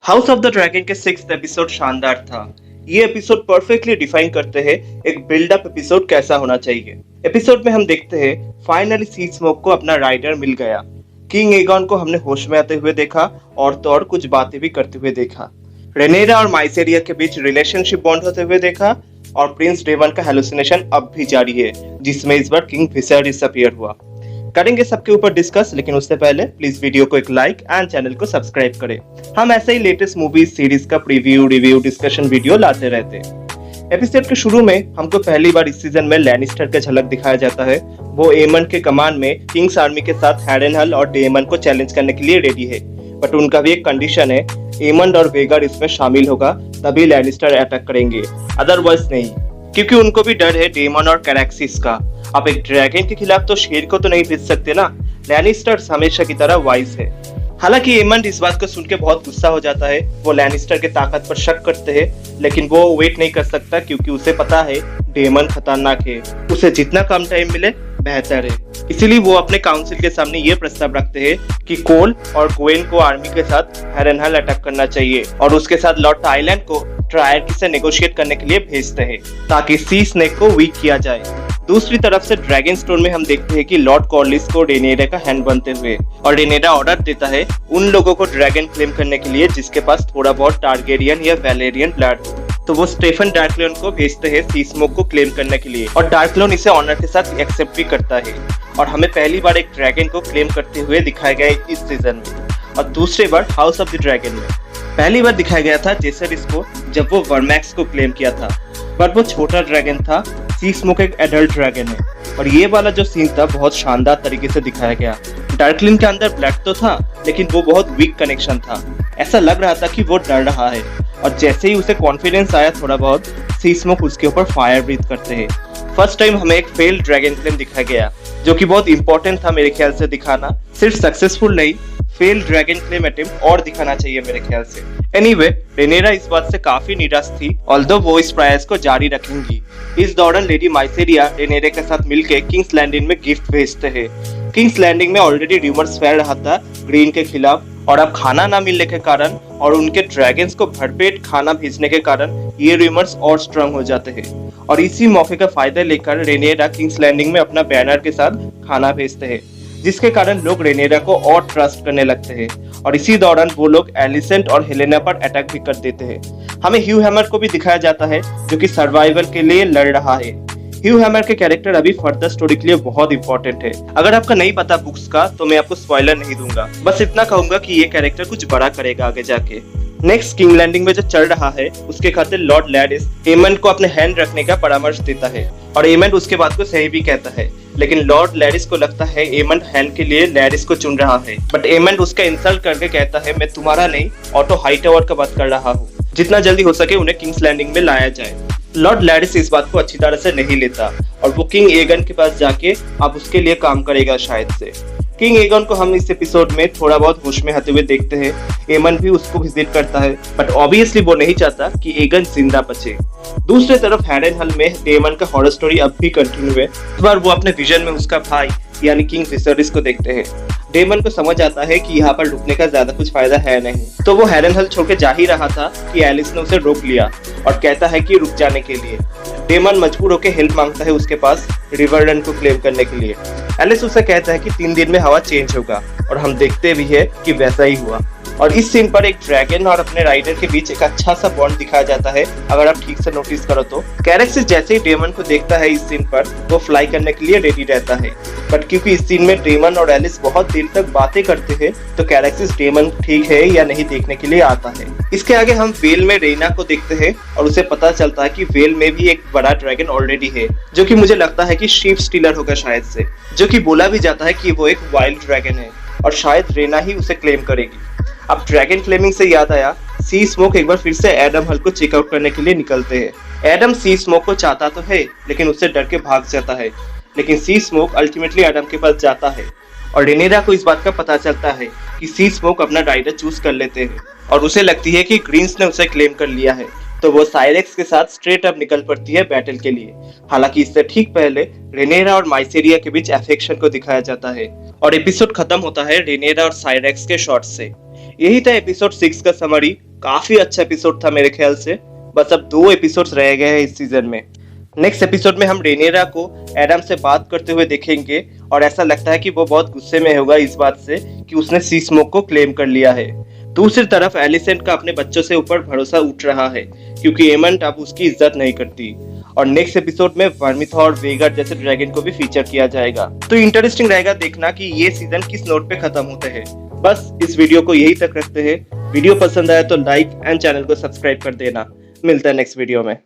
House of the dragon के 6th episode शानदार था। ये एपिसोड परफेक्टली डिफाइन करते हैं एक बिल्डअप एपिसोड कैसा होना चाहिए। एपिसोड में हम देखते हैं फाइनली सी स्मोक को अपना राइडर मिल गया। किंग एगॉन को हमने होश में आते हुए देखा और तो और कुछ बातें भी करते हुए देखा। रेनेरा और माइसेरिया के बीच रिलेशनशिप बॉन्ड होते हुए देखा और प्रिंस डेवन का हेलुसिनेशन अब भी जारी है, जिसमें इस बार किंग विसेरिस अपीयर हुआ। करेंगे सबके ऊपर डिस्कस, लेकिन उससे पहले प्लीज वीडियो को एक लाइक एंड चैनल को सब्सक्राइब करें। हम ऐसे ही लेटेस्ट मूवीज सीरीज का प्रीव्यू रिव्यू डिस्कशन वीडियो लाते रहते हैं। एपिसोड के शुरू में हमको पहली बार इस सीजन में लैनिस्टर का झलक दिखाया जाता है। वो एमन के कमांड में किंग्स आर्मी के साथ हैरेनहल और डेमन को चैलेंज करने के लिए रेडी है, बट उनका भी एक कंडीशन है, एमंड और वेगर इसमें शामिल होगा तभी लैनिस्टर अटैक करेंगे, अदरवाइज नहीं, क्योंकि उनको भी डर है डेमन और कैरेक्सिस का। अब एक ड्रैगन के खिलाफ तो शेर को तो नहीं भेज सकते ना। लैनिस्टर्स हमेशा की तरह वाइज है। हालांकि एमंड इस बात को सुन के बहुत गुस्सा हो जाता है। वो लैनिस्टर के ताकत पर शक करते हैं, लेकिन वो वेट नहीं कर सकता क्योंकि उसे पता है डेमन खतरनाक है, उसे जितना कम टाइम मिले बेहतर है। इसीलिए वो अपने काउंसिल के सामने ये प्रस्ताव रखते हैं कि कोल और ग्वेन को आर्मी के साथ हैरेनहल अटैक करना चाहिए और उसके साथ लॉर्ड टाइलैंड को ट्रायर्की से नेगोशिएट करने के लिए भेजते हैं ताकि सी स्नेक को वीक किया जाए। दूसरी तरफ से ड्रैगन स्टोन में हम देखते हैं कि लॉर्ड कॉर्लिस को रेनेरा का हैंड बनते हुए, और रेनेरा ऑर्डर देता है उन लोगों को ड्रैगन क्लेम करने के लिए जिसके पास थोड़ा बहुत टारगेरियन या वैलेरियन ब्लड हो। तो वो स्टेफन डार्कलियन को भेजते हैं सी स्मोक को क्लेम करने के लिए, और डार्कलियन इसे ऑनर के साथ एक्सेप्ट भी करता है। और हमें पहली बार एक ड्रैगन को क्लेम करते हुए दिखाया गया इस सीजन में, और दूसरी बार हाउस ऑफ द ड्रैगन में। पहली बार दिखाया गया था जेसरिस को जब वो वर्मैक्स को क्लेम किया था, पर वो छोटा ड्रैगन था। सी स्मोक एक एडल्ट ड्रैगन है, और ये वाला जो सीन था बहुत शानदार तरीके से दिखाया गया। डार्कलिन के अंदर ब्लड तो था, लेकिन वो बहुत वीक कनेक्शन था। ऐसा लग रहा था कि वो डर रहा है, और जैसे ही उसे कॉन्फिडेंस आया थोड़ा बहुत, सी स्मोक उसके ऊपर फायर ब्रीथ करते हैं। फर्स्ट टाइम हमें एक फेल्ड ड्रैगन क्लेम दिखाया गया, जो कि बहुत इंपॉर्टेंट था मेरे ख्याल से दिखाना। सिर्फ सक्सेसफुल नहीं, फेल्ड ड्रैगन क्लेम अटेम्प्ट और दिखाना चाहिए मेरे ख्याल से। एनीवे, रेनेरा इस बात से काफी निराश थी, ऑल्दो वो इस प्रयास को जारी रखेंगी। इस दौरान लेडी माइसेरिया रेनेरा के साथ मिलकर किंग्स लैंडिंग में गिफ्ट भेजते हैं। किंग्स लैंडिंग में ऑलरेडी रूमर्स फैल रहा था ग्रीन के खिलाफ, और अब खाना ना मिलने के कारण और उनके ड्रैगन्स को भरपेट खाना भेजने के कारण ये रूमर्स और स्ट्रांग हो जाते हैं। और इसी मौके का फायदा लेकर रेनेरा किंग्स लैंडिंग में अपना बैनर के साथ खाना भेजते हैं, जिसके कारण लोग रेनेरा को और ट्रस्ट करने लगते हैं। और इसी दौरान वो लोग एलिसेंट और हेलेना पर अटैक भी कर देते हैं। हमें ह्यू हैमर को भी दिखाया जाता है, जो कि सर्वाइवल के लिए लड़ रहा है। ह्यू हैमर के कैरेक्टर अभी फर्दर स्टोरी के लिए बहुत इंपॉर्टेंट है। अगर आपका नहीं पता बुक्स का, तो मैं आपको स्पॉइलर नहीं दूंगा, बस इतना कहूंगा कि ये कैरेक्टर कुछ बड़ा करेगा आगे जाके। नेक्स्ट किंग लैंडिंग में जो चल रहा है, उसके खातिर लॉर्ड लैडिस एमंड को अपने हैंड रखने का परामर्श देता है, और एमंड उसके बात को सही भी कहता है। लेकिन लॉर्ड लैडिस को लगता है एमंड हैंड के लिए लैडिस को चुन रहा है, बट एमंड उसका इंसल्ट करके कहता है मैं तुम्हारा नहीं, ऑटो हाईटावर का बात कर रहा हूँ। जितना जल्दी हो सके उन्हें किंग्स लैंडिंग में लाया जाए। लॉर्ड लैडिस इस बात को अच्छी तरह से नहीं लेता, और वो किंग एगन के पास जाके अब उसके लिए काम करेगा शायद से। किंग एगन को हम इस एपिसोड में थोड़ा बहुत होश में आते हुए देखते हैं। एमन भी उसको विजिट करता है, बट ऑब्वियसली वो नहीं चाहता कि एगन जिंदा बचे। दूसरी तरफ हैरेनहल में डेमन का हॉरर स्टोरी अब भी कंटिन्यू है। इस बार वो अपने विजन में उसका भाई यानी किंग विसेरिस को देखते हैं। डेमन को समझ आता है कि यहाँ पर रुकने का ज्यादा कुछ फायदा है नहीं, तो वो हैरेनहल छोड़ के जा ही रहा था कि एलिस ने उसे रोक लिया और कहता है कि रुक जाने के लिए। डेमन मजबूर होकर हेल्प मांगता है उसके पास रिवरडन को क्लेम करने के लिए। एलिस उसे कहता है कि 3 दिन में हवा चेंज होगा, और हम देखते भी है कि वैसा ही हुआ। और इस सीन पर एक ड्रैगन और अपने राइडर के बीच एक अच्छा सा बॉन्ड दिखाया जाता है, अगर आप ठीक से नोटिस करो तो। कैरेक्सिस जैसे ही डेमन को देखता है इस सीन पर, वो फ्लाई करने के लिए रेडी रहता है, बट क्योंकि इस सीन में डेमन और एलिस बहुत देर तक बातें करते हैं, तो कैरेक्सिस डेमन ठीक है या नहीं देखने के लिए आता है। इसके आगे हम वेल में रेना को देखते हैं, और उसे पता चलता है कि वेल में भी एक बड़ा ड्रैगन ऑलरेडी है, जो कि मुझे लगता है कि शीप स्टीलर होगा शायद से, जो कि बोला भी जाता है कि वो एक वाइल्ड ड्रैगन है, और शायद रेना ही उसे क्लेम करेगी। अब ड्रैगन क्लेमिंग से याद आया, सी स्मोक एक बार फिर से एडम हल को चेकआउट करने के लिए निकलते हैं। एडम सी स्मोक को चाहता तो है, लेकिन उससे डर के भाग जाता है। लेकिन सी स्मोक अल्टीमेटली एडम के पास जाता है, और रेनेरा को इस बात का पता चलता है कि सी स्मोक अपना राइडर चूज कर लेते हैं, और उसे लगती है कि ग्रीन्स ने उसे क्लेम कर लिया है, तो वो साइरेक्स के साथ स्ट्रेट अप निकल पड़ती है बैटल के लिए। हालांकि इससे ठीक पहले रेनेरा और माइसेरिया के बीच अफेक्शन को दिखाया जाता है, और एपिसोड खत्म होता है रेनेरा और साइरेक्स के शॉट से। यही था एपिसोड 6 का समरी। काफी अच्छा एपिसोड था मेरे ख्याल से। बस अब 2 एपिसोड्स रह गए हैं इस सीजन में। नेक्स्ट एपिसोड में हम रेनेरा को एडम से बात करते हुए देखेंगे और ऐसा लगता है कि वो बहुत गुस्से में होगा इस बात से कि उसने सी स्मोक को क्लेम कर लिया है। दूसरी तरफ एलिसेंट का अपने बच्चों से ऊपर भरोसा उठ रहा है क्योंकि एमंड अब उसकी इज्जत नहीं करती। और नेक्स्ट एपिसोड में वर्मिथा और वेगर जैसे ड्रैगन को भी फीचर किया जाएगा। तो इंटरेस्टिंग रहेगा देखना कि ये सीजन किस नोट पे खत्म होते हैं। बस इस वीडियो को यही तक रखते हैं। वीडियो पसंद आया तो लाइक एंड चैनल को सब्सक्राइब कर देना। मिलता है नेक्स्ट वीडियो में।